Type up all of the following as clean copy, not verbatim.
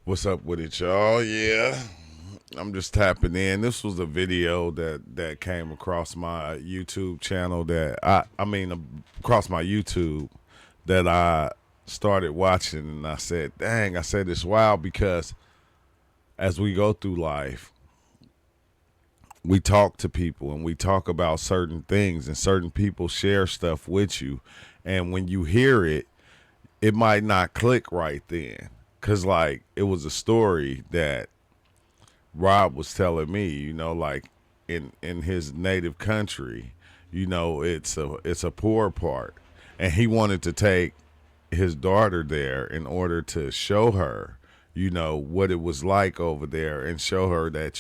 What's up with it, y'all? Yeah, I'm just tapping in. This was a video that came across my YouTube channel across my YouTube that I started watching, and I said, "Dang!" I said it's wild because as we go through life, we talk to people and we talk about certain things, and certain people share stuff with you, and when you hear it, it might not click right then. Cause like it was a story that Rob was telling me, like in his native country, it's a poor part, and he wanted to take his daughter there in order to show her, what it was like over there, and show her that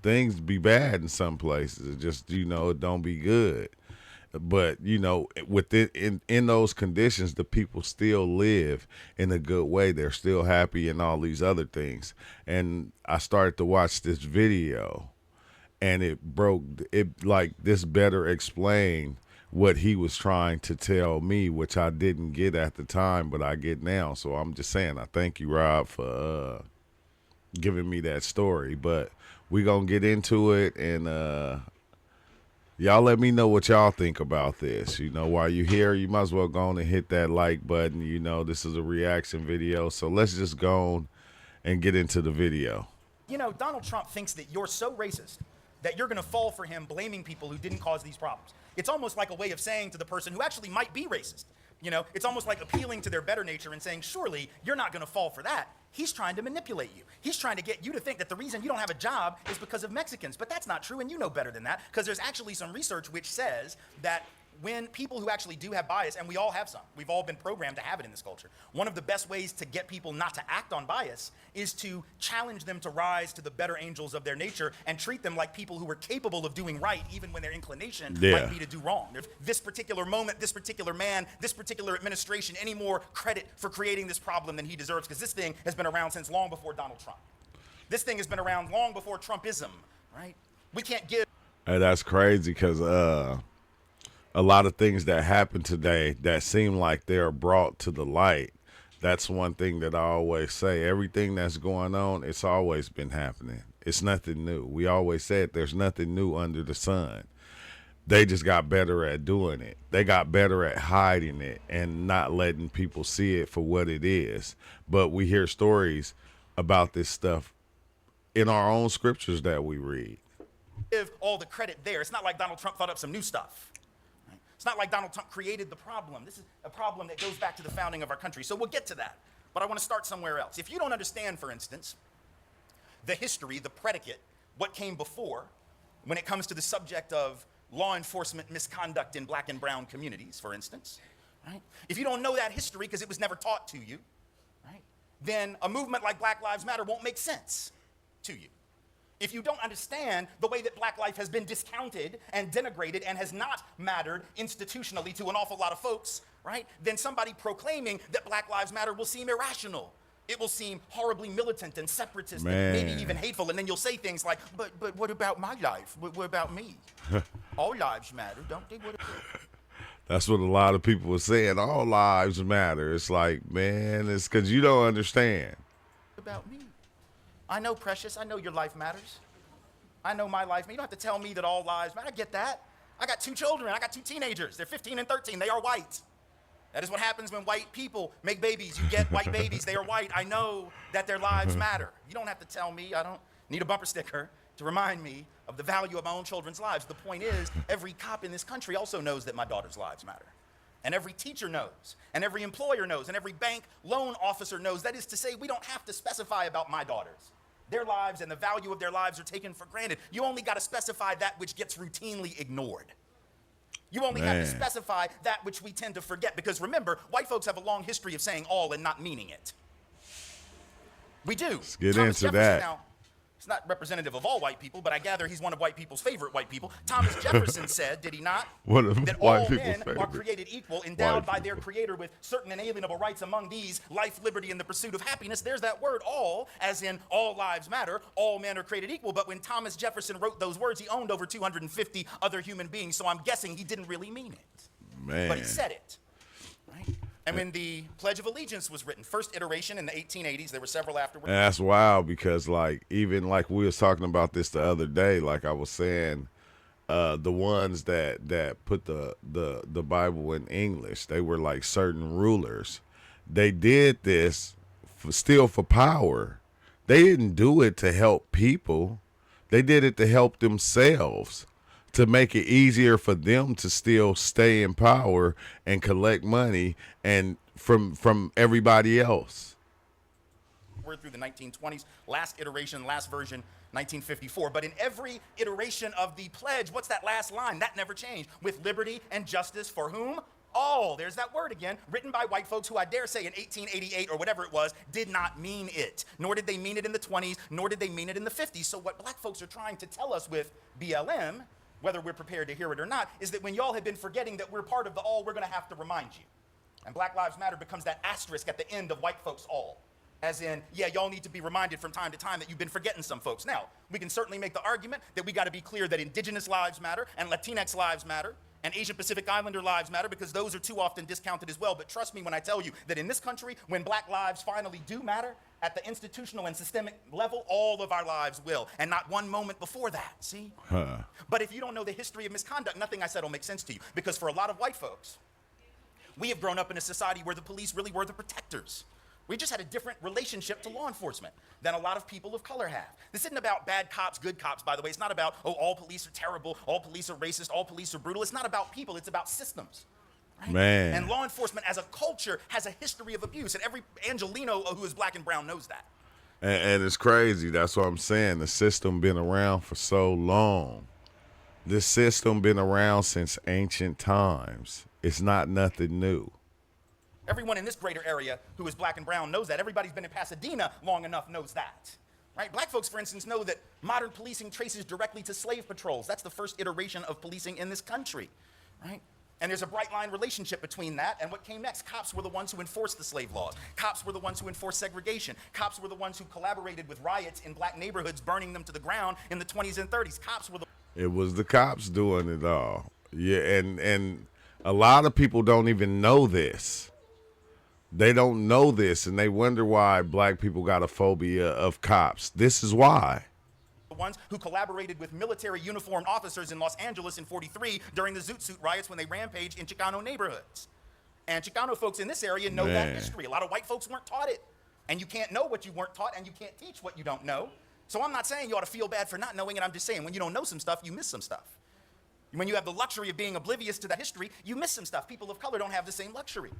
things be bad in some places. It just it don't be good. But in those conditions, the people still live in a good way. They're still happy and all these other things. And I started to watch this video, and it like this better explained what he was trying to tell me, which I didn't get at the time, but I get now. So I'm just saying, I thank you, Rob, for giving me that story. But we gonna get into it, and y'all let me know what y'all think about this. While you're here, you might as well go on and hit that like button. This is a reaction video, so let's just go on and get into the video. Donald Trump thinks that you're so racist that you're going to fall for him blaming people who didn't cause these problems. It's almost like a way of saying to the person who actually might be racist, it's almost like appealing to their better nature and saying, surely you're not going to fall for that. He's trying to manipulate you. He's trying to get you to think that the reason you don't have a job is because of Mexicans. But that's not true, and you know better than that, because there's actually some research which says that when people who actually do have bias, and we all have some, we've all been programmed to have it in this culture, one of the best ways to get people not to act on bias is to challenge them to rise to the better angels of their nature and treat them like people who are capable of doing right even when their inclination might be to do wrong. There's this particular moment, this particular man, this particular administration any more credit for creating this problem than he deserves, because this thing has been around since long before Donald Trump. This thing has been around long before Trumpism, right? We can't give... Hey, that's crazy, because a lot of things that happen today that seem like they're brought to the light. That's one thing that I always say. Everything that's going on, it's always been happening. It's nothing new. We always said there's nothing new under the sun. They just got better at doing it. They got better at hiding it and not letting people see it for what it is. But we hear stories about this stuff in our own scriptures that we read. Give all the credit there. It's not like Donald Trump thought up some new stuff. It's not like Donald Trump created the problem. This is a problem that goes back to the founding of our country. So we'll get to that. But I want to start somewhere else. If you don't understand, for instance, the history, the predicate, what came before, when it comes to the subject of law enforcement misconduct in black and brown communities, for instance, right? If you don't know that history because it was never taught to you, right, then a movement like Black Lives Matter won't make sense to you. If you don't understand the way that black life has been discounted and denigrated and has not mattered institutionally to an awful lot of folks, right, then somebody proclaiming that Black Lives Matter will seem irrational. It will seem horribly militant and separatist and maybe even hateful. And then you'll say things like, but what about my life? What about me? All lives matter, don't they? That's what a lot of people are saying. All lives matter. It's like, man, it's because you don't understand. What about me? I know, Precious, I know your life matters. I know my life. You don't have to tell me that all lives matter. I get that. I got 2 children. I got 2 teenagers. They're 15 and 13. They are white. That is what happens when white people make babies. You get white babies. They are white. I know that their lives matter. You don't have to tell me. I don't need a bumper sticker to remind me of the value of my own children's lives. The point is, every cop in this country also knows that my daughter's lives matter. And every teacher knows, and every employer knows, and every bank loan officer knows. That is to say, we don't have to specify about my daughters. Their lives and the value of their lives are taken for granted. You only got to specify that which gets routinely ignored. You only have to specify that which we tend to forget, because remember, white folks have a long history of saying all and not meaning it. We do. Let's get into that. Now, it's not representative of all white people, but I gather he's one of white people's favorite white people. Thomas Jefferson said, did he not, that all men are created equal, endowed by their creator with certain inalienable rights, among these life, liberty, and the pursuit of happiness. There's that word all, as in all lives matter, all men are created equal. But when Thomas Jefferson wrote those words, he owned over 250 other human beings, so I'm guessing he didn't really mean it. Man. But he said it, right? And when the Pledge of Allegiance was written, first iteration in the 1880s, there were several afterwards. And that's wild because, like, even like we was talking about this the other day, like I was saying, the ones that put the Bible in English, they were like certain rulers. They did this still for power. They didn't do it to help people. They did it to help themselves, to make it easier for them to still stay in power and collect money and from everybody else. We're through the 1920s, last iteration, last version, 1954. But in every iteration of the pledge, what's that last line? That never changed. With liberty and justice for whom? All. There's that word again, written by white folks who I dare say in 1888 or whatever it was, did not mean it. Nor did they mean it in the 20s, nor did they mean it in the 50s. So what black folks are trying to tell us with BLM, whether we're prepared to hear it or not, is that when y'all have been forgetting that we're part of the all, we're going to have to remind you. And Black Lives Matter becomes that asterisk at the end of white folks all. As in, yeah, y'all need to be reminded from time to time that you've been forgetting some folks. Now, we can certainly make the argument that we got to be clear that indigenous lives matter, and Latinx lives matter, and Asian Pacific Islander lives matter, because those are too often discounted as well. But trust me when I tell you that in this country, when black lives finally do matter, at the institutional and systemic level, all of our lives will, and not one moment before that, see? But if you don't know the history of misconduct, nothing I said will make sense to you, because for a lot of white folks, we have grown up in a society where the police really were the protectors. We just had a different relationship to law enforcement than a lot of people of color have. This isn't about bad cops, good cops, by the way. It's not about, oh, all police are terrible, all police are racist, all police are brutal. It's not about people, it's about systems. Right? Man. And law enforcement as a culture has a history of abuse, and every Angelino who is black and brown knows that. And it's crazy. That's what I'm saying. The system been around for so long. This system been around since ancient times. It's not nothing new. Everyone in this greater area who is black and brown knows that. Everybody's been in Pasadena long enough knows that. Right? Black folks, for instance, know that modern policing traces directly to slave patrols. That's the first iteration of policing in this country. Right? And there's a bright line relationship between that and what came next. Cops were the ones who enforced the slave laws. Cops were the ones who enforced segregation. Cops were the ones who collaborated with riots in black neighborhoods, burning them to the ground in the 20s and 30s. Cops were the... It was the cops doing it all. Yeah, and a lot of people don't even know this. They don't know this, and they wonder why black people got a phobia of cops. This is why. The ones who collaborated with military uniformed officers in Los Angeles in '43 during the Zoot Suit riots when they rampaged in Chicano neighborhoods. And Chicano folks in this area know that history. A lot of white folks weren't taught it. And you can't know what you weren't taught, and you can't teach what you don't know. So I'm not saying you ought to feel bad for not knowing it. I'm just saying when you don't know some stuff, you miss some stuff. When you have the luxury of being oblivious to that history, you miss some stuff. People of color don't have the same luxury.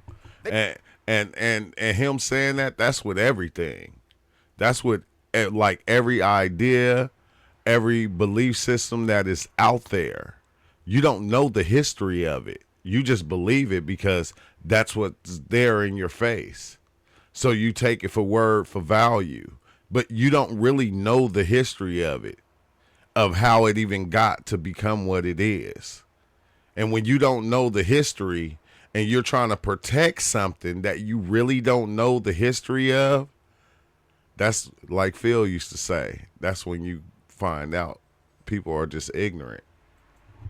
And him saying that, that's with everything. That's with like every idea, every belief system that is out there. You don't know the history of it. You just believe it because that's what's there in your face. So you take it for word for value, but you don't really know the history of it, of how it even got to become what it is. And when you don't know the history and you're trying to protect something that you really don't know the history of, that's like Phil used to say, that's when you find out people are just ignorant.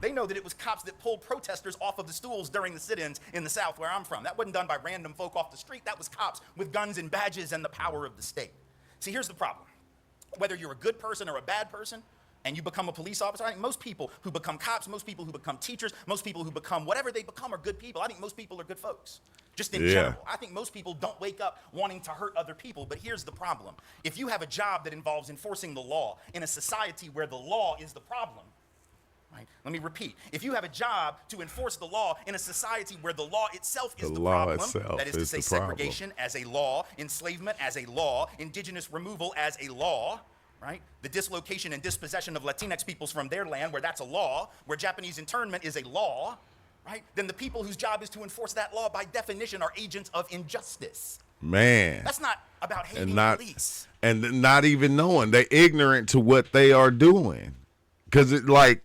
They know that it was cops that pulled protesters off of the stools during the sit-ins in the South where I'm from. That wasn't done by random folk off the street. That was cops with guns and badges and the power of the state. See, here's the problem. Whether you're a good person or a bad person, and you become a police officer, I think most people who become cops, most people who become teachers, most people who become whatever they become are good people. I think most people are good folks, just in general. I think most people don't wake up wanting to hurt other people, but here's the problem. If you have a job that involves enforcing the law in a society where the law is the problem, right? Let me repeat. If you have a job to enforce the law in a society where the law itself is the problem, that is to say segregation as a law, enslavement as a law, indigenous removal as a law, right? The dislocation and dispossession of Latinx peoples from their land, where that's a law, where Japanese internment is a law, right? Then the people whose job is to enforce that law by definition are agents of injustice. Man. That's not about hating the police. And not even knowing. They're ignorant to what they are doing. Because it like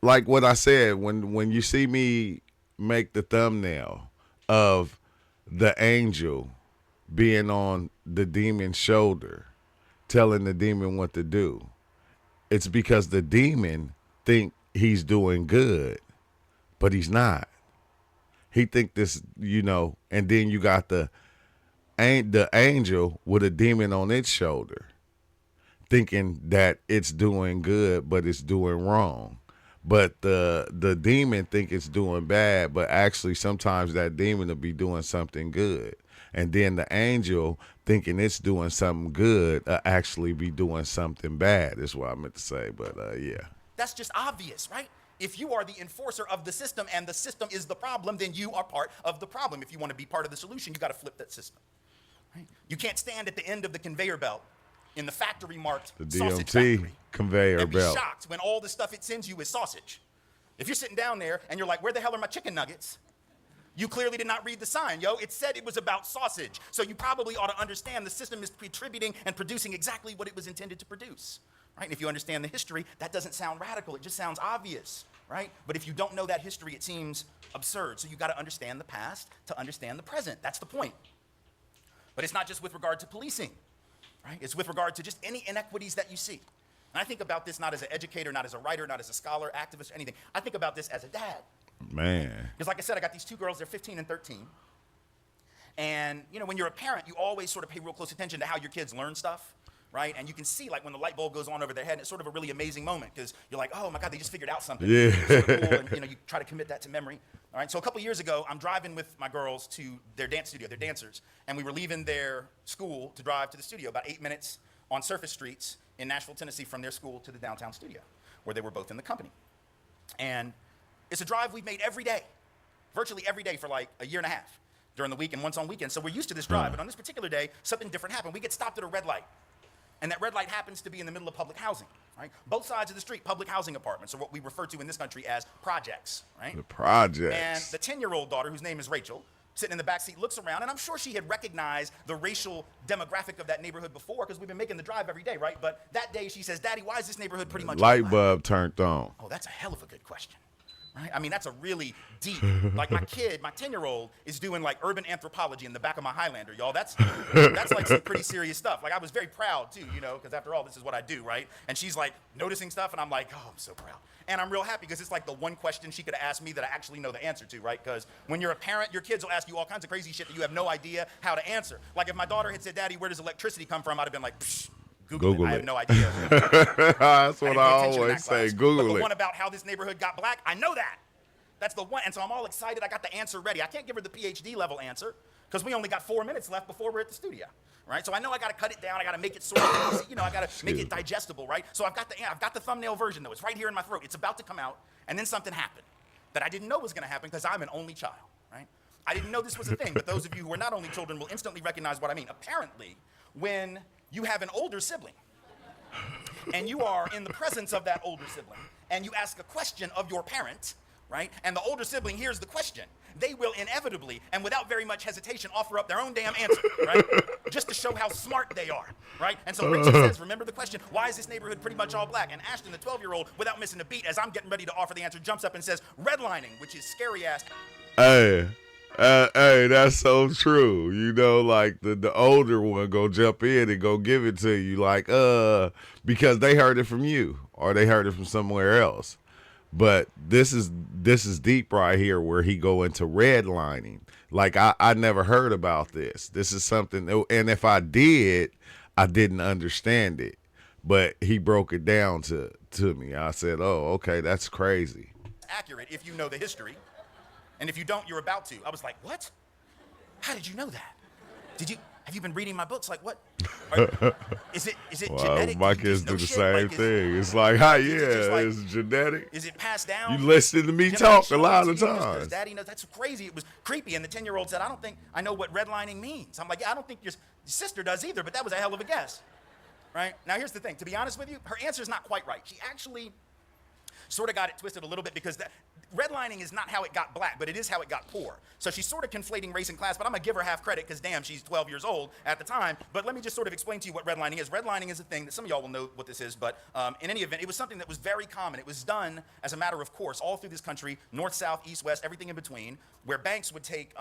what I said, when you see me make the thumbnail of the angel being on the demon's shoulder, telling the demon what to do, it's because the demon think he's doing good, but he's not. He think this, and then you got the angel with a demon on its shoulder, thinking that it's doing good, but it's doing wrong. But the demon think it's doing bad, but actually sometimes that demon will be doing something good. And then the angel thinking it's doing something good actually be doing something bad is what I meant to say. But yeah. That's just obvious, right? If you are the enforcer of the system and the system is the problem, then you are part of the problem. If you want to be part of the solution, you got to flip that system. Right? You can't stand at the end of the conveyor belt in the factory marked The sausage DMT factory conveyor and be belt. shocked when all the stuff it sends you is sausage. If you're sitting down there and you're like, where the hell are my chicken nuggets? You clearly did not read the sign, yo. It said it was about sausage. So you probably ought to understand the system is contributing and producing exactly what it was intended to produce. Right? And if you understand the history, that doesn't sound radical. It just sounds obvious, right? But if you don't know that history, it seems absurd. So you got to understand the past to understand the present. That's the point. But it's not just with regard to policing, right? It's with regard to just any inequities that you see. And I think about this not as an educator, not as a writer, not as a scholar, activist, or anything. I think about this as a dad. Man. Because like I said, I got these two girls, they're 15 and 13. And when you're a parent, you always sort of pay real close attention to how your kids learn stuff, right? And you can see like when the light bulb goes on over their head, and it's sort of a really amazing moment because you're like, oh my God, they just figured out something. Yeah. It's sort of cool, and you try to commit that to memory. All right, so a couple years ago, I'm driving with my girls to their dance studio, they're dancers, and we were leaving their school to drive to the studio, about 8 minutes on surface streets in Nashville, Tennessee, from their school to the downtown studio, where they were both in the company. And it's a drive we've made every day, virtually every day for like a year and a half during the week and once on weekends. So we're used to this drive. But on this particular day, something different happened. We get stopped at a red light. And that red light happens to be in the middle of public housing, right? Both sides of the street, public housing apartments, or what we refer to in this country as projects, right? The projects. And the 10-year-old daughter, whose name is Rachel, sitting in the back seat, looks around, and I'm sure she had recognized the racial demographic of that neighborhood before because we've been making the drive every day, right? But that day she says, Daddy, why is this neighborhood pretty much light black? bulb turned on. Oh, that's a hell of a good question. Right? I mean, that's a really deep, like my kid, my 10-year-old is doing like urban anthropology in the back of my Highlander, y'all. That's like some pretty serious stuff. Like I was very proud too, because after all, this is what I do, right? And she's like noticing stuff and I'm like, oh, I'm so proud. And I'm real happy because it's like the one question she could have asked me that I actually know the answer to, right? Because when you're a parent, your kids will ask you all kinds of crazy shit that you have no idea how to answer. Like if my daughter had said, Daddy, where does electricity come from? I'd have been like, psh. Google it. I have no idea. That's what I always say, Google it. But the it. one about how this neighborhood got black, I know that. That's the one, and so I'm all excited. I got the answer ready. I can't give her the PhD level answer because we only got 4 minutes left before we're at the studio, right? So I know I got to cut it down. I got to make it sort of easy. I got to make it digestible, right? So I've got the thumbnail version though. It's right here in my throat. It's about to come out, and then something happened that I didn't know was going to happen because I'm an only child, right? I didn't know this was a thing, but those of you who are not only children will instantly recognize what I mean. Apparently, when you have an older sibling, and you are in the presence of that older sibling, and you ask a question of your parent, right? And the older sibling hears the question, they will inevitably and without very much hesitation offer up their own damn answer, right? Just to show how smart they are, right? And so Rachel says, remember the question, why is this neighborhood pretty much all black? And Ashton, the 12-year-old, without missing a beat, as I'm getting ready to offer the answer, jumps up and says, redlining, which is scary ass. Hey, that's so true. Like the older one go jump in and go give it to you, like, because they heard it from you or they heard it from somewhere else. But this is deep right here where he go into redlining. Like I never heard about this. This is something, and if I did, I didn't understand it. But he broke it down to me. I said, oh, okay, that's crazy. Accurate if you know the history. And if you don't, you're about to. I was like, what? How did you know that? Have you been reading my books? Like, what? Is it Well, genetic? my kids do the same thing. It's like, it's genetic. Is it passed down? You listen to me talk a lot of times. Daddy knows. That's crazy. It was creepy. And the 10-year-old said, I don't think I know what redlining means. I'm like, yeah, I don't think your sister does either, but that was a hell of a guess. Right? Now, here's the thing. To be honest with you, her answer is not quite right. She actually sort of got it twisted a little bit because redlining is not how it got black, but it is how it got poor. So she's sort of conflating race and class, but I'm going to give her half credit because, damn, she's 12 years old at the time. But let me just sort of explain to you what redlining is. Redlining is a thing that some of y'all will know what this is, but in any event, it was something that was very common. It was done as a matter of course all through this country, north, south, east, west, everything in between, where banks would take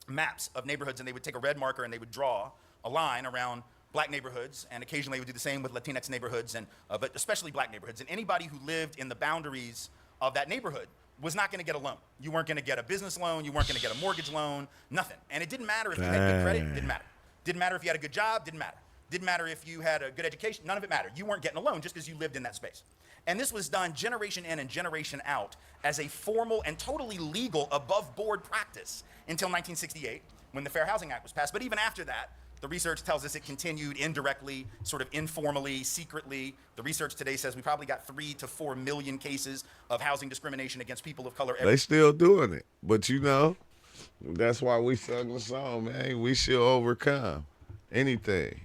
maps of neighborhoods and they would take a red marker and they would draw a line around black neighborhoods, and occasionally they would do the same with Latinx neighborhoods, but especially black neighborhoods. And anybody who lived in the boundaries of that neighborhood was not going to get a loan. You weren't going to get a business loan. You weren't going to get a mortgage loan, nothing. And it didn't matter if you had good credit, didn't matter. Didn't matter if you had a good job, didn't matter. Didn't matter if you had a good education, none of it mattered. You weren't getting a loan just because you lived in that space. And this was done generation in and generation out as a formal and totally legal above board practice until 1968 when the Fair Housing Act was passed. But even after that, the research tells us it continued indirectly, sort of informally, secretly. The research today says we probably got 3 to 4 million cases of housing discrimination against people of color. They still doing it. But you know, that's why we sung the song, man. We shall overcome anything.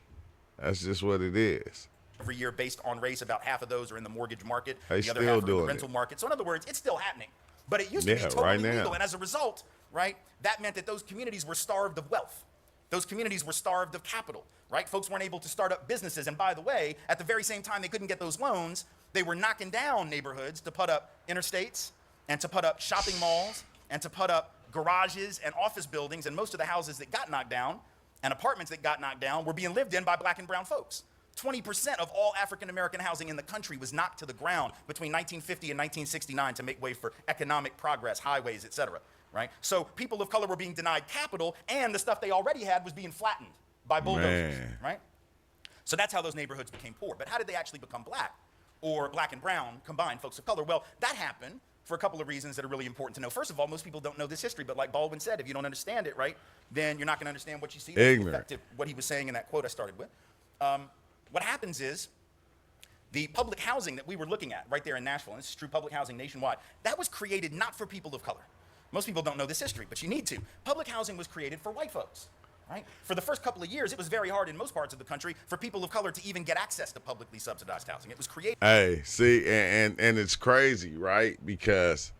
That's just what it is. Every year based on race, about half of those are in the mortgage market. They the other still half are in the doing rental it. market. So in other words, it's still happening. But it used to be Yeah, totally right now. legal. And as a result, right, that meant that those communities were starved of wealth. Those communities were starved of capital, right? Folks weren't able to start up businesses. And by the way, at the very same time they couldn't get those loans, they were knocking down neighborhoods to put up interstates and to put up shopping malls and to put up garages and office buildings. And most of the houses that got knocked down and apartments that got knocked down were being lived in by black and brown folks. 20% of all African-American housing in the country was knocked to the ground between 1950 and 1969 to make way for economic progress, highways, et cetera, right? So people of color were being denied capital, and the stuff they already had was being flattened by bulldozers, right? So that's how those neighborhoods became poor. But how did they actually become black or black and brown combined, folks of color? Well, that happened for a couple of reasons that are really important to know. First of all, most people don't know this history, but like Baldwin said, if you don't understand it, right, then you're not going to understand what you see. Ignorant. What he was saying in that quote I started with. What happens is the public housing that we were looking at right there in Nashville, and this is true public housing nationwide, that was created not for people of color. Most people don't know this history, but you need to. Public housing was created for white folks, right? For the first couple of years, it was very hard in most parts of the country for people of color to even get access to publicly subsidized housing. It was created. Hey, see, and it's crazy, right? Because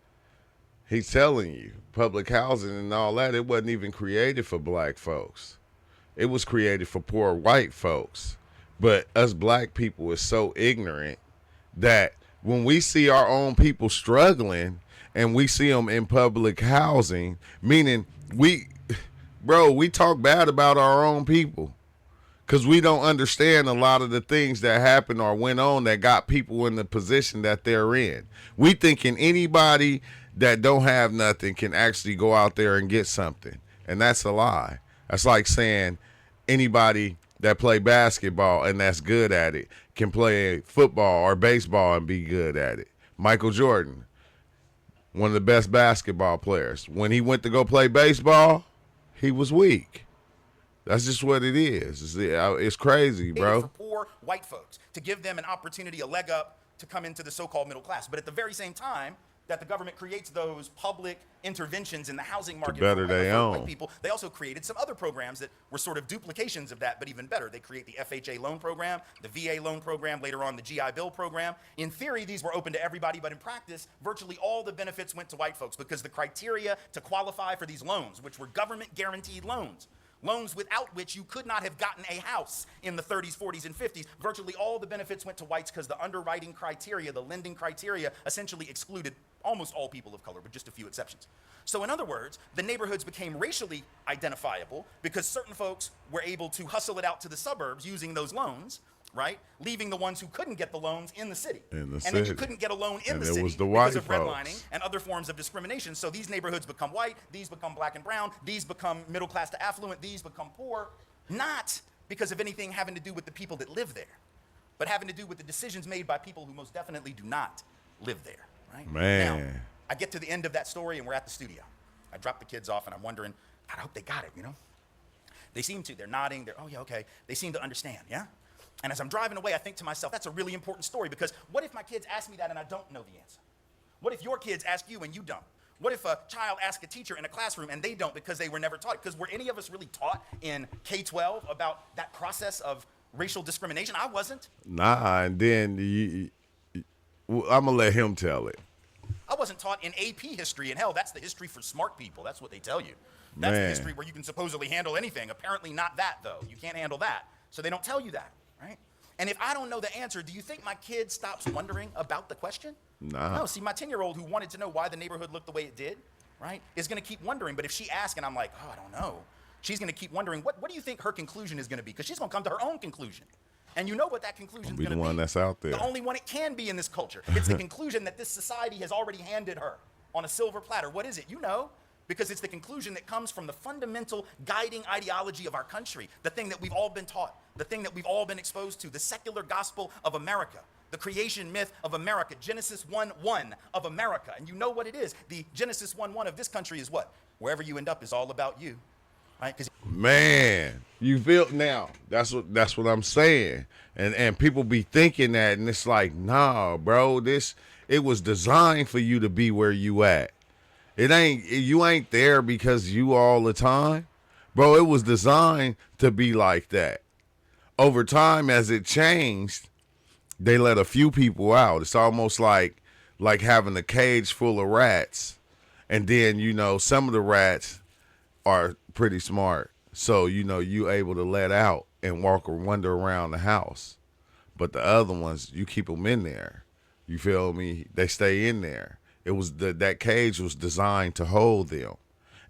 he's telling you, public housing and all that, it wasn't even created for black folks. It was created for poor white folks. But us black people is so ignorant that when we see our own people struggling and we see them in public housing, meaning we talk bad about our own people because we don't understand a lot of the things that happened or went on that got people in the position that they're in. We thinking anybody that don't have nothing can actually go out there and get something. And that's a lie. That's like saying anybody that play basketball and that's good at it can play football or baseball and be good at it. Michael Jordan, one of the best basketball players. When he went to go play baseball, he was weak. That's just what it is. It's crazy, bro. For poor white folks, to give them an opportunity, a leg up to come into the so-called middle class. But at the very same time that the government creates those public interventions in the housing market better for their white own. people, they also created some other programs that were sort of duplications of that, but even better. They create the FHA loan program, the VA loan program, later on the GI Bill program. In theory, these were open to everybody, but in practice, virtually all the benefits went to white folks because the criteria to qualify for these loans, which were government guaranteed loans without which you could not have gotten a house in the 30s, 40s, and 50s. Virtually all the benefits went to whites because the underwriting criteria, the lending criteria, essentially excluded almost all people of color, with just a few exceptions. So in other words, the neighborhoods became racially identifiable because certain folks were able to hustle it out to the suburbs using those loans, right? Leaving the ones who couldn't get the loans in the city. And then you couldn't get a loan in the city because of redlining and other forms of discrimination. So these neighborhoods become white, these become black and brown, these become middle class to affluent, these become poor, not because of anything having to do with the people that live there, but having to do with the decisions made by people who most definitely do not live there, right? Man. Now, I get to the end of that story and we're at the studio. I drop the kids off and I'm wondering, God, I hope they got it, you know? They seem to, they're nodding, oh yeah, okay. They seem to understand, yeah? And as I'm driving away, I think to myself, that's a really important story because what if my kids ask me that and I don't know the answer? What if your kids ask you and you don't? What if a child asks a teacher in a classroom and they don't because they were never taught? Because were any of us really taught in K-12 about that process of racial discrimination? I wasn't. Nah, and then I'm going to let him tell it. I wasn't taught in AP history, and hell, that's the history for smart people. That's what they tell you. That's the history where you can supposedly handle anything. Apparently not that, though. You can't handle that. So they don't tell you that, right? And if I don't know the answer, do you think my kid stops wondering about the question? Nah. No, see, my 10-year-old who wanted to know why the neighborhood looked the way it did, right, is going to keep wondering. But if she asks and I'm like, oh, I don't know, she's going to keep wondering, what do you think her conclusion is going to be? Because she's going to come to her own conclusion. And you know what that conclusion is going to be. The one that's out there. The only one it can be in this culture. It's the conclusion that this society has already handed her. on a silver platter. What is it? You know, because it's the conclusion that comes from the fundamental guiding ideology of our country, the thing that we've all been taught, the thing that we've all been exposed to, the secular gospel of America, the creation myth of America, Genesis 1:1 of America. And you know what it is. The Genesis 1:1 of this country is what? Wherever you end up is all about you, right? Man, you feel now. That's what I'm saying. And people be thinking that, and it's like, nah, bro, it was designed for you to be where you at. You ain't there because you all the time. Bro, it was designed to be like that. Over time, as it changed, they let a few people out. It's almost like having a cage full of rats. And then, some of the rats are pretty smart. So, you able to let out and walk or wander around the house. But the other ones, you keep them in there. You feel me? They stay in there. It was that cage was designed to hold them.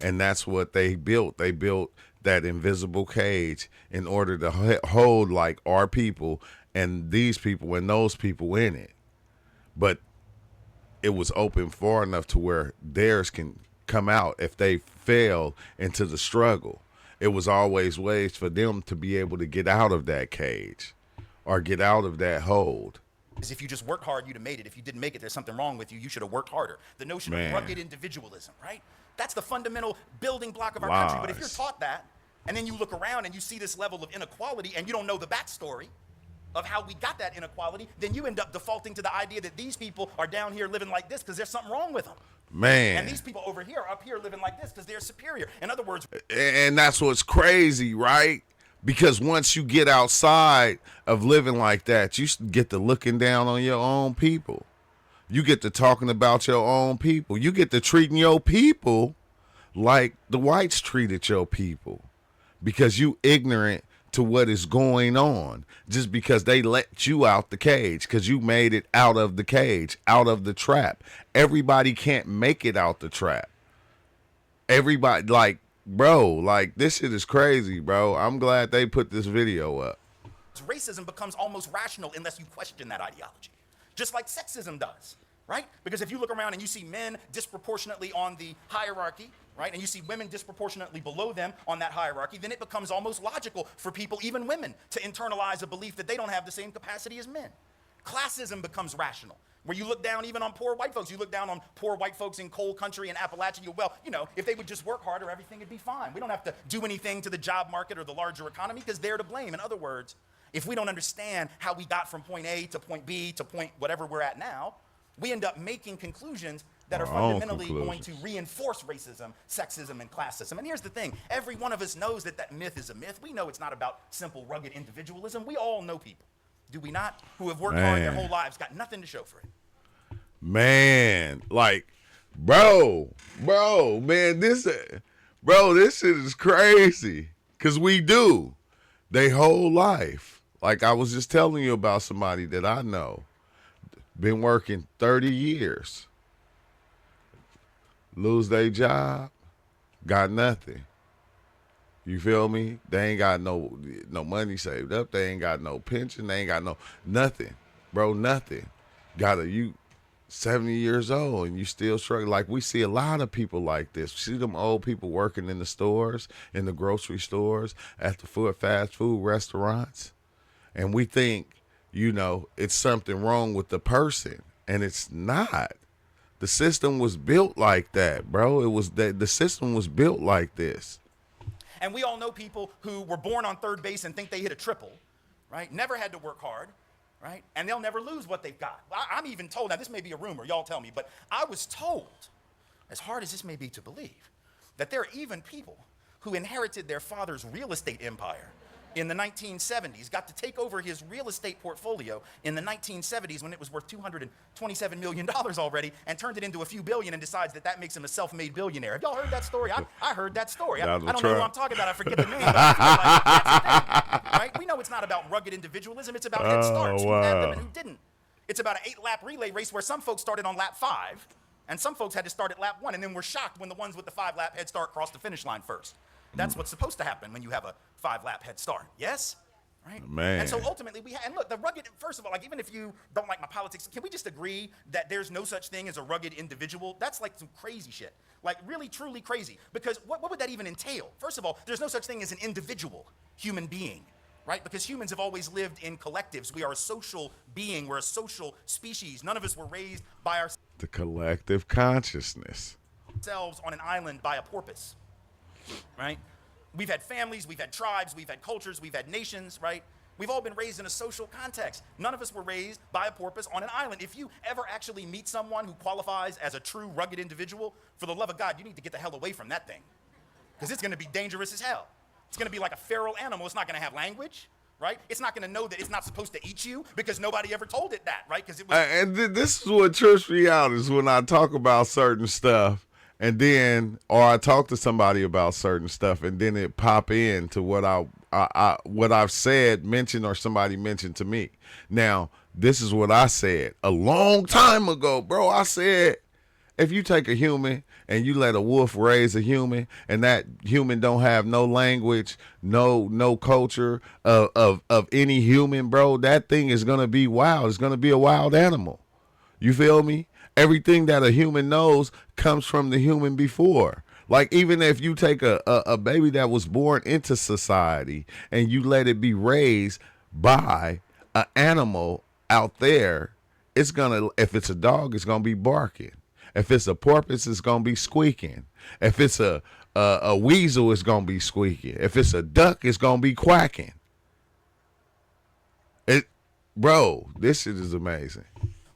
And that's what they built. They built that invisible cage in order to hold like our people and these people and those people in it. But it was open far enough to where theirs can come out if they fail into the struggle. It was always ways for them to be able to get out of that cage or get out of that hold. Is if you just worked hard, you'd have made it. If you didn't make it, there's something wrong with you. You should have worked harder. The notion of rugged individualism, right? That's the fundamental building block of our country. But if you're taught that, and then you look around and you see this level of inequality, and you don't know the backstory of how we got that inequality, then you end up defaulting to the idea that these people are down here living like this because there's something wrong with them. Man. And these people over here are up here living like this because they're superior. In other words, and that's what's crazy, right? Because once you get outside of living like that, you get to looking down on your own people. You get to talking about your own people. You get to treating your people like the whites treated your people. Because you ignorant to what is going on. Just because they let you out the cage. Because you made it out of the cage, out of the trap. Everybody can't make it out the trap. Everybody, bro, this shit is crazy, bro. I'm glad they put this video up. Racism becomes almost rational unless you question that ideology. Just like sexism does, right? Because if you look around and you see men disproportionately on the hierarchy, right, and you see women disproportionately below them on that hierarchy, then it becomes almost logical for people, even women, to internalize a belief that they don't have the same capacity as men. Classism becomes rational. Where you look down even on poor white folks. You look down on poor white folks in coal country and Appalachia. If they would just work harder, everything would be fine. We don't have to do anything to the job market or the larger economy because they're to blame. In other words, if we don't understand how we got from point A to point B to point whatever we're at now, we end up making conclusions that are fundamentally going to reinforce racism, sexism, and classism. And here's the thing. Every one of us knows that myth is a myth. We know it's not about simple, rugged individualism. We all know people, do we not, who have worked hard their whole lives, got nothing to show for it. Man, man, this shit is crazy. Because we do. They whole life. Like I was just telling you about somebody that I know. Been working 30 years. Lose their job. Got nothing. You feel me? They ain't got no money saved up. They ain't got no pension. They ain't got nothing. Bro, nothing. You 70 years old and you still struggling. Like we see a lot of people like this. We see them old people working in the stores, in the grocery stores, at the fast food restaurants. And we think, it's something wrong with the person. And it's not. The system was built like that, bro. The system was built like this. And we all know people who were born on third base and think they hit a triple, right? Never had to work hard. Right? And they'll never lose what they've got. I'm even told, now this may be a rumor, y'all tell me, but I was told, as hard as this may be to believe, that there are even people who inherited their father's real estate empire in the 1970s, got to take over his real estate portfolio in the 1970s when it was worth $227 million already, and turned it into a few billion and decides that makes him a self-made billionaire. Have y'all heard that story? I heard that story. I don't know who I'm talking about. I forget the name, but I feel like that's the thing, right? We know it's not about rugged individualism. It's about head starts, who had them and who didn't. It's about an 8-lap relay race where some folks started on lap 5, and some folks had to start at lap 1, and then were shocked when the ones with the 5-lap head start crossed the finish line first. That's what's supposed to happen when you have a 5-lap head start. Yes? Right? Man. And so ultimately and look, the rugged, first of all, like even if you don't like my politics, can we just agree that there's no such thing as a rugged individual? That's like some crazy shit. Like really, truly crazy. Because what would that even entail? First of all, there's no such thing as an individual human being, right? Because humans have always lived in collectives. We are a social being. We're a social species. None of us were raised by The collective consciousness. ourselves on an island by a porpoise, right? We've had families, we've had tribes, we've had cultures, we've had nations, right? We've all been raised in a social context. None of us were raised by a porpoise on an island. If you ever actually meet someone who qualifies as a true rugged individual, for the love of God, you need to get the hell away from that thing. Because it's gonna be dangerous as hell. It's gonna be like a feral animal. It's not gonna have language, right? It's not gonna know that it's not supposed to eat you because nobody ever told it that, right? Because it was. This is what trips me out is when I talk about certain stuff. And then, or I talk to somebody about certain stuff, and then it pop into what what I've said, mentioned, or somebody mentioned to me. Now, this is what I said a long time ago, bro. I said, if you take a human and you let a wolf raise a human, and that human don't have no language, no culture of any human, bro, that thing is gonna be wild. It's gonna be a wild animal. You feel me? Everything that a human knows comes from the human before. Like even if you take a baby that was born into society and you let it be raised by an animal out there, it's gonna, if it's a dog, it's gonna be barking. If it's a porpoise, it's gonna be squeaking. If it's a weasel, it's gonna be squeaking. If it's a duck, it's gonna be quacking. Bro, this shit is amazing.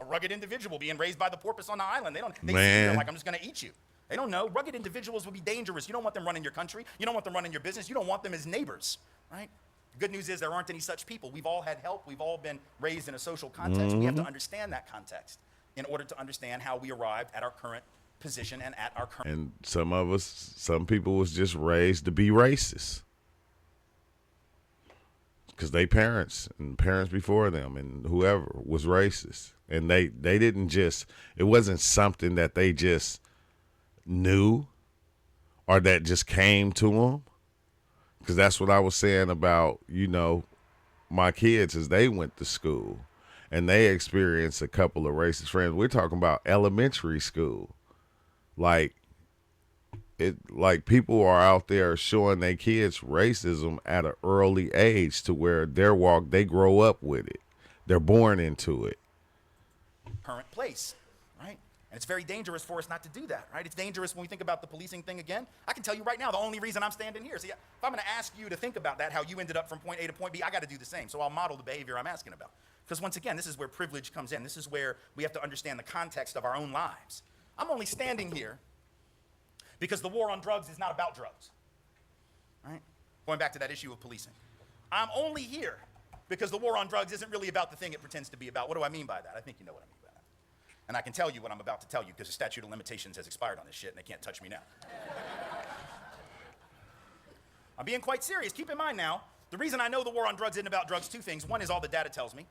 Rugged individual being raised by the porpoise on the island. They sit Man. there like, I'm just gonna eat you. They don't know. Rugged individuals would be dangerous. You don't want them running your country. You don't want them running your business. You don't want them as neighbors, right? The good news is there aren't any such people. We've all had help. We've all been raised in a social context. We have to understand that context in order to understand how we arrived at our current position and at our current. And some people was just raised to be racist. Because they parents and parents before them and whoever was racist. And they didn't just, it wasn't something that they just knew or that just came to them. Because that's what I was saying about, my kids as they went to school and they experienced a couple of racist friends. We're talking about elementary school. Like people are out there showing their kids racism at an early age to where they grow up with it. They're born into it. Current place, right? And it's very dangerous for us not to do that, right? It's dangerous when we think about the policing thing again. I can tell you right now, the only reason I'm standing here. See, if I'm gonna ask you to think about that, how you ended up from point A to point B, I gotta do the same. So I'll model the behavior I'm asking about. Because once again, this is where privilege comes in. This is where we have to understand the context of our own lives. I'm only standing here because the war on drugs is not about drugs, right? Going back to that issue of policing. I'm only here because the war on drugs isn't really about the thing it pretends to be about. What do I mean by that? I think you know what I mean by that. And I can tell you what I'm about to tell you because the statute of limitations has expired on this shit and they can't touch me now. I'm being quite serious. Keep in mind now, the reason I know the war on drugs isn't about drugs, two things. One is all the data tells me.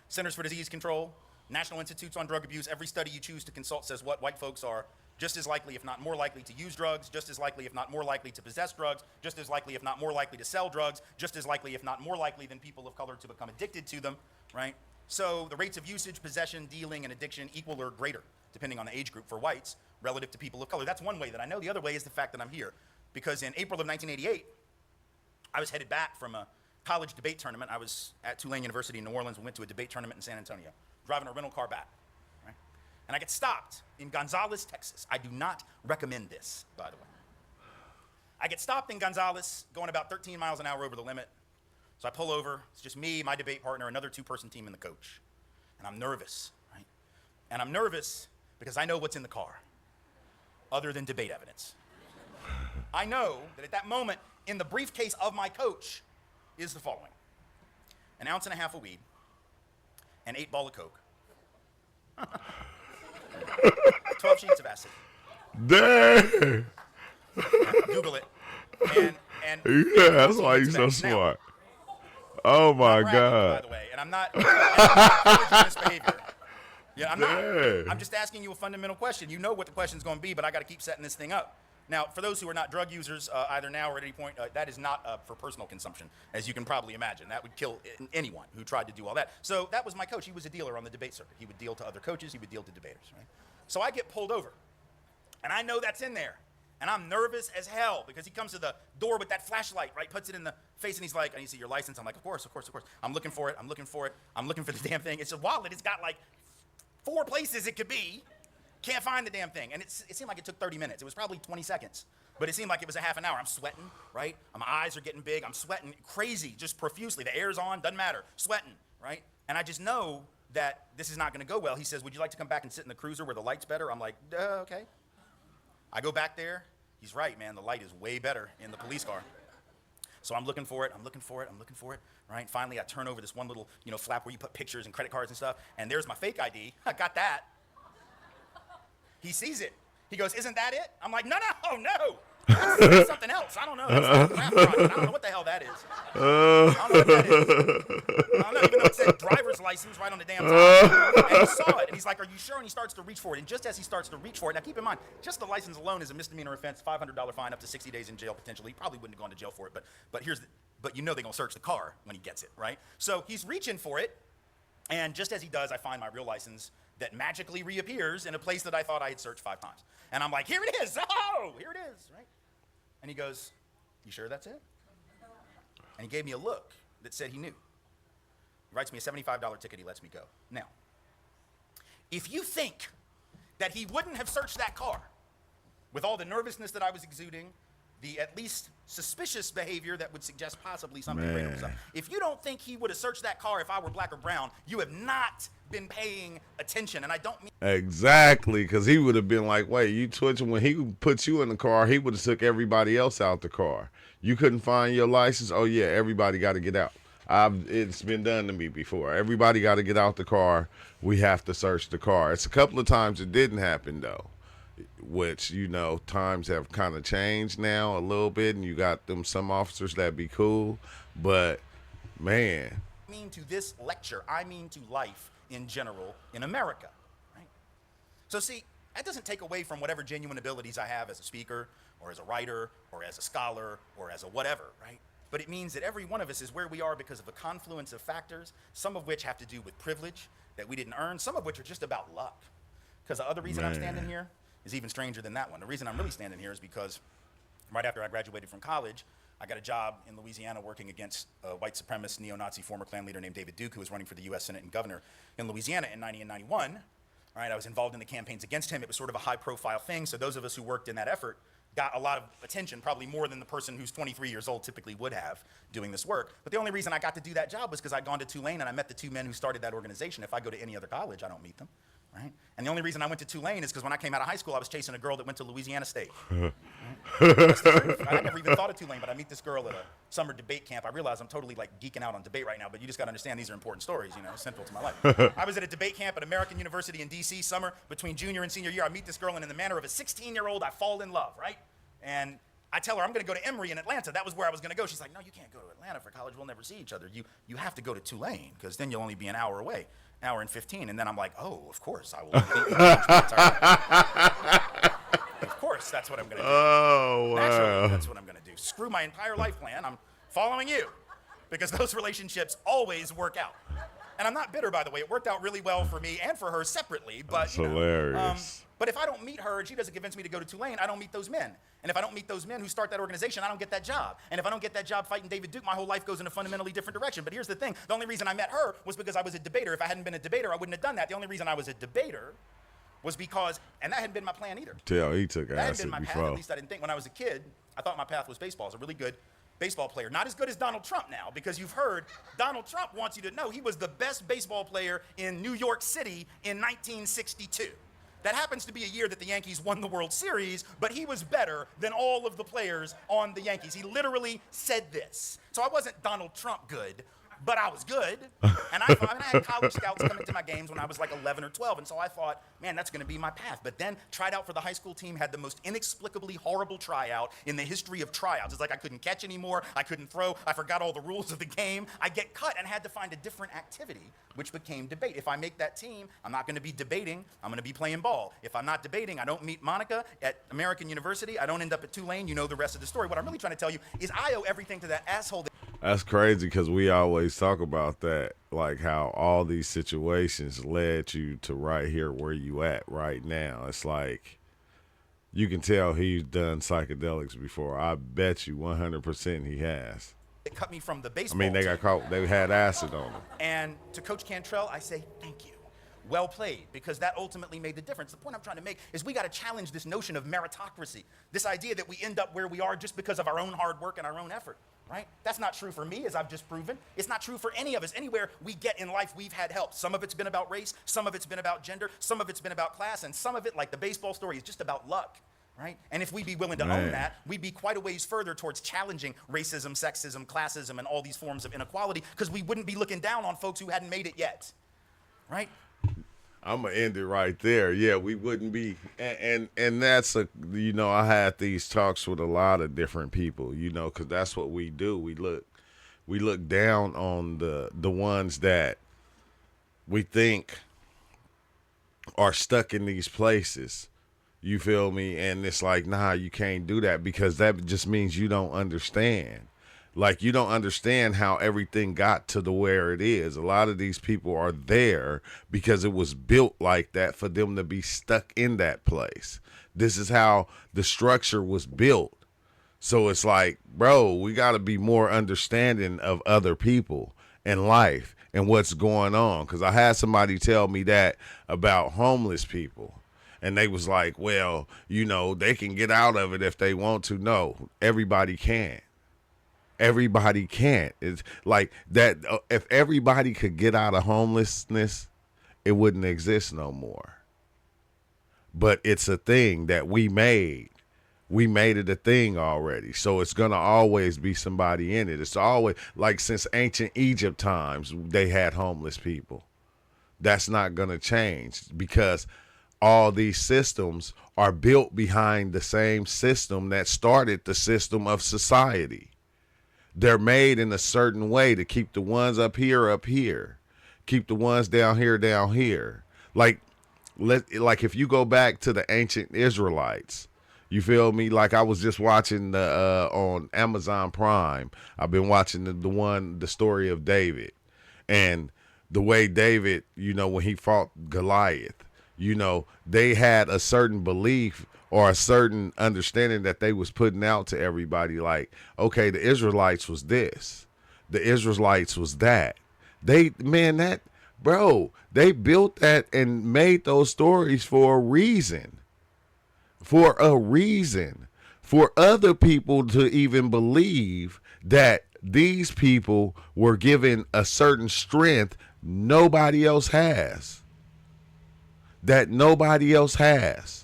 Centers for Disease Control, National Institutes on Drug Abuse, every study you choose to consult says what white folks are just as likely, if not more likely, to use drugs, just as likely, if not more likely, to possess drugs, just as likely, if not more likely, to sell drugs, just as likely, if not more likely, than people of color to become addicted to them, right? So the rates of usage, possession, dealing, and addiction equal or greater, depending on the age group for whites, relative to people of color. That's one way that I know. The other way is the fact that I'm here. Because in April of 1988, I was headed back from a college debate tournament. I was at Tulane University in New Orleans. We went to a debate tournament in San Antonio, driving a rental car back. And I get stopped in Gonzales, Texas. I do not recommend this, by the way. I get stopped in Gonzales, going about 13 miles an hour over the limit. So I pull over. It's just me, my debate partner, another two-person team, and the coach. And I'm nervous, right? And I'm nervous because I know what's in the car, other than debate evidence. I know that at that moment, in the briefcase of my coach, is the following: 1.5 ounces of weed, and 8 balls of coke. 12 sheets of acid. Dang. Google it. And Yeah, that's why you're so smart. Oh my God. By the way, and I'm not encouraging this behavior. Yeah, I'm not. Dang. I'm just asking you a fundamental question. You know what the question's going to be, but I got to keep setting this thing up. Now, for those who are not drug users, either now or at any point, that is not for personal consumption, as you can probably imagine. That would kill anyone who tried to do all that. So that was my coach. He was a dealer on the debate circuit. He would deal to other coaches. He would deal to debaters. Right? So I get pulled over, and I know that's in there. And I'm nervous as hell because he comes to the door with that flashlight, right? Puts it in the face, and he's like, "I need to see your license." I'm like, "Of course, of course, of course." I'm looking for it. I'm looking for it. I'm looking for the damn thing. It's a wallet. It's got like 4 places it could be. Can't find the damn thing. And it seemed like it took 30 minutes. It was probably 20 seconds. But it seemed like it was a half an hour. I'm sweating, right? My eyes are getting big. I'm sweating crazy, just profusely. The air's on, doesn't matter. Sweating, right? And I just know that this is not going to go well. He says, "Would you like to come back and sit in the cruiser where the light's better?" I'm like, okay. I go back there. He's right, man. The light is way better in the police car. So I'm looking for it. I'm looking for it. I'm looking for it. Right? Finally, I turn over this one little, flap where you put pictures and credit cards and stuff. And there's my fake ID. I got that. He sees it. He goes, "Isn't that it?" I'm like, no. That's something else. I don't know. That's like I don't know what the hell that is. I don't know what that is. I don't know, even though it said driver's license right on the damn top. And he saw it, and he's like, "Are you sure?" And he starts to reach for it. And just as he starts to reach for it, now keep in mind, just the license alone is a misdemeanor offense, $500 fine, up to 60 days in jail potentially. He probably wouldn't have gone to jail for it, but they're going to search the car when he gets it, right? So he's reaching for it, and just as he does, I find my real license that magically reappears in a place that I thought I had searched 5 times. And I'm like, "Here it is. Oh, here it is," right? And he goes, "You sure that's it?" And he gave me a look that said he knew. He writes me a $75 ticket. He lets me go. Now, if you think that he wouldn't have searched that car with all the nervousness that I was exuding, the at least suspicious behavior that would suggest possibly something greater was up. If you don't think he would have searched that car if I were black or brown, you have not been paying attention. And I don't mean Exactly, because he would have been like, "Wait, you twitching?" When he put you in the car, he would have took everybody else out the car. You couldn't find your license. Oh yeah, everybody got to get out. It's been done to me before. Everybody got to get out the car. We have to search the car. It's a couple of times it didn't happen though, which times have kind of changed now a little bit, and you got some officers that be cool, but man. I mean to this lecture, I mean to life in general in America, right? So see, that doesn't take away from whatever genuine abilities I have as a speaker or as a writer or as a scholar or as a whatever, right? But it means that every one of us is where we are because of a confluence of factors, some of which have to do with privilege that we didn't earn, some of which are just about luck. Because the other reason I'm standing here is even stranger than that one. The reason I'm really standing here is because right after I graduated from college, I got a job in Louisiana working against a white supremacist neo-Nazi former Klan leader named David Duke, who was running for the U.S. Senate and governor in Louisiana in 90 and 91. Right, I was involved in the campaigns against him. It was sort of a high-profile thing, so those of us who worked in that effort got a lot of attention, probably more than the person who's 23 years old typically would have doing this work. But the only reason I got to do that job was because I'd gone to Tulane and I met the 2 men who started that organization. If I go to any other college, I don't meet them. Right? And the only reason I went to Tulane is because when I came out of high school, I was chasing a girl that went to Louisiana State. Right? That's the truth. I never even thought of Tulane, but I meet this girl at a summer debate camp. I realize I'm totally like geeking out on debate right now, but you just got to understand these are important stories, central to my life. I was at a debate camp at American University in D.C. summer between junior and senior year. I meet this girl, and in the manner of a 16-year-old, I fall in love, right? And I tell her I'm going to go to Emory in Atlanta. That was where I was going to go. She's like, "No, you can't go to Atlanta for college. We'll never see each other. You have to go to Tulane because then you'll only be an hour away, hour and 15." And then I'm like, "Oh, of course I will." Of course, that's what I'm going to do. Oh, wow. Naturally, that's what I'm going to do. Screw my entire life plan. I'm following you because those relationships always work out. And I'm not bitter, by the way. It worked out really well for me and for her separately. But That's hilarious. But if I don't meet her and she doesn't convince me to go to Tulane, I don't meet those men. And if I don't meet those men who start that organization, I don't get that job. And if I don't get that job fighting David Duke, my whole life goes in a fundamentally different direction. But here's the thing. The only reason I met her was because I was a debater. If I hadn't been a debater, I wouldn't have done that. The only reason I was a debater was because, and that hadn't been my plan either. He took That hadn't acid been my before. path. At least I didn't think. When I was a kid, I thought my path was baseball. I was a really good baseball player. Not as good as Donald Trump now, because you've heard Donald Trump wants you to know he was the best baseball player in New York City in 1962. That happens to be a year that the Yankees won the World Series, but he was better than all of the players on the Yankees. He literally said this. So I wasn't Donald Trump good. but I was good. And I thought, I had college scouts coming to my games when I was like 11 or 12, and so I thought, man, that's going to be my path. But then tried out for the high school team, had the most inexplicably horrible tryout in the history of tryouts. It's like I couldn't catch anymore, I couldn't throw, I forgot all the rules of the game. I get cut and had to find a different activity, which became debate. If I make that team, I'm not going to be debating, I'm going to be playing ball. If I'm not debating, I don't meet Monica at American University, I don't end up at Tulane, you know the rest of the story. What I'm really trying to tell you is I owe everything to that asshole that That's crazy because we always talk about that, like how all these situations led you to right here where you at right now. It's like you can tell he's done psychedelics before. I bet you 100% he has. cut me from the baseball I mean, they team. got caught. They had acid on them. And to Coach Cantrell, I say thank you. Well played, because that ultimately made the difference. The point I'm trying to make is we got to challenge this notion of meritocracy, this idea that we end up where we are just because of our own hard work and our own effort, right? That's not true for me, as I've just proven. It's not true for any of us. Anywhere we get in life, we've had help. Some of it's been about race, some of it's been about gender, some of it's been about class, and some of it, like the baseball story, is just about luck. Right? And if we'd be willing to own that, we'd be quite a ways further towards challenging racism, sexism, classism, and all these forms of inequality, because we wouldn't be looking down on folks who hadn't made it yet. Right? I'm gonna end it right there. Yeah, we wouldn't be, and that's a, you know, I had these talks with a lot of different people, you know, because that's what we do. We look down on the ones that we think are stuck in these places. You feel me? And it's like, nah, you can't do that, because that just means you don't understand. Like, you don't understand how everything got to the where it is. A lot of these people are there because it was built like that for them to be stuck in that place. This is how the structure was built. So it's like, bro, we got to be more understanding of other people and life and what's going on. Because I had somebody tell me that about homeless people. And they was like, well, you know, they can get out of it if they want to. No, everybody can't. Everybody can't. It's like that. If everybody could get out of homelessness, it wouldn't exist no more. But it's a thing that we made. We made it a thing already. So it's going to always be somebody in it. It's always, like, since ancient Egypt times, they had homeless people. That's not going to change, because all these systems are built behind the same system that started the system of society. They're made in a certain way to keep the ones up here, keep the ones down here. Like if you go back to the ancient Israelites, you feel me? Like, I was just watching on Amazon Prime. I've been watching the story of David, and the way David, you know, when he fought Goliath. You know, they had a certain belief or a certain understanding that they was putting out to everybody. Like, okay, the Israelites was this. The Israelites was that. They built that and made those stories for a reason. For a reason. For other people to even believe that these people were given a certain strength nobody else has. That nobody else has.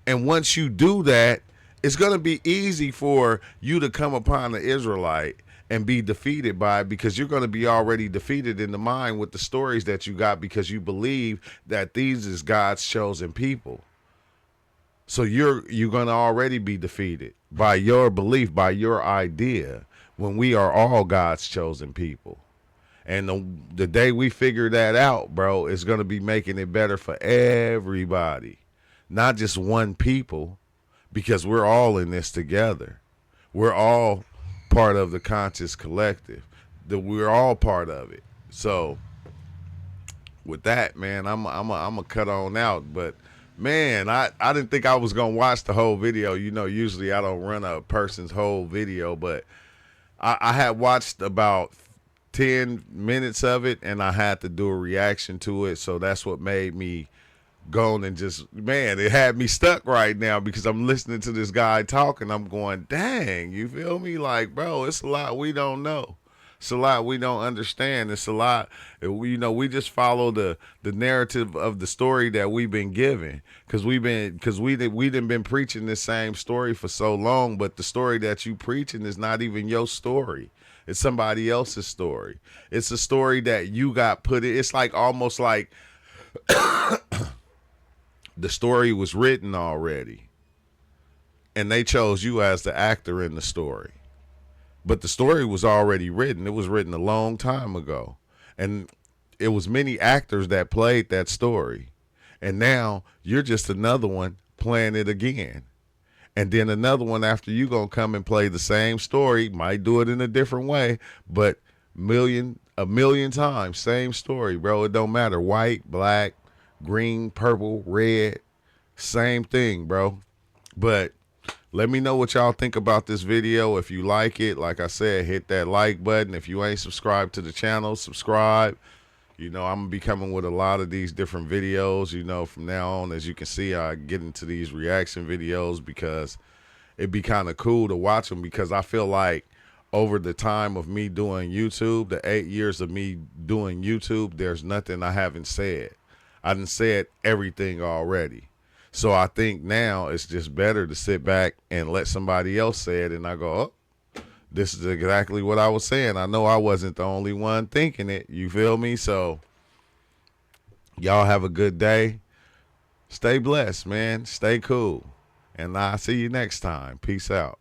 And once you do that, it's going to be easy for you to come upon the Israelite and be defeated by it, because you're going to be already defeated in the mind with the stories that you got, because you believe that these is God's chosen people. So you're going to already be defeated by your belief, by your idea, when we are all God's chosen people. And the day we figure that out, bro, it's going to be making it better for everybody. Not just one people, because we're all in this together. We're all part of the conscious collective. We're all part of it. So with that, man, I'm a cut on out. But, man, I didn't think I was going to watch the whole video. You know, usually I don't run a person's whole video, but I had watched about 10 minutes of it, and I had to do a reaction to it. So that's what made me go and just, man, it had me stuck right now, because I'm listening to this guy talking. I'm going, dang, you feel me? Like, bro, it's a lot we don't know. It's a lot we don't understand. It's a lot, you know, we just follow the narrative of the story that we've been given, because we done been preaching this same story for so long, but the story that you preaching is not even your story. It's somebody else's story. It's a story that you got put in. It's like almost like the story was written already, and they chose you as the actor in the story. But the story was already written. It was written a long time ago. And it was many actors that played that story. And now you're just another one playing it again. And then another one after you gonna come and play the same story, might do it in a different way, but a million times, same story, bro. It don't matter. White, black, green, purple, red, same thing, bro. But let me know what y'all think about this video. If you like it, like I said, hit that like button. If you ain't subscribed to the channel, subscribe. You know, I'm going to be coming with a lot of these different videos, you know, from now on. As you can see, I get into these reaction videos because it'd be kind of cool to watch them, because I feel like over the time of me doing YouTube, the 8 years of me doing YouTube, there's nothing I haven't said. I done said everything already. So I think now it's just better to sit back and let somebody else say it, and I go, oh, this is exactly what I was saying. I know I wasn't the only one thinking it. You feel me? So y'all have a good day. Stay blessed, man. Stay cool. And I'll see you next time. Peace out.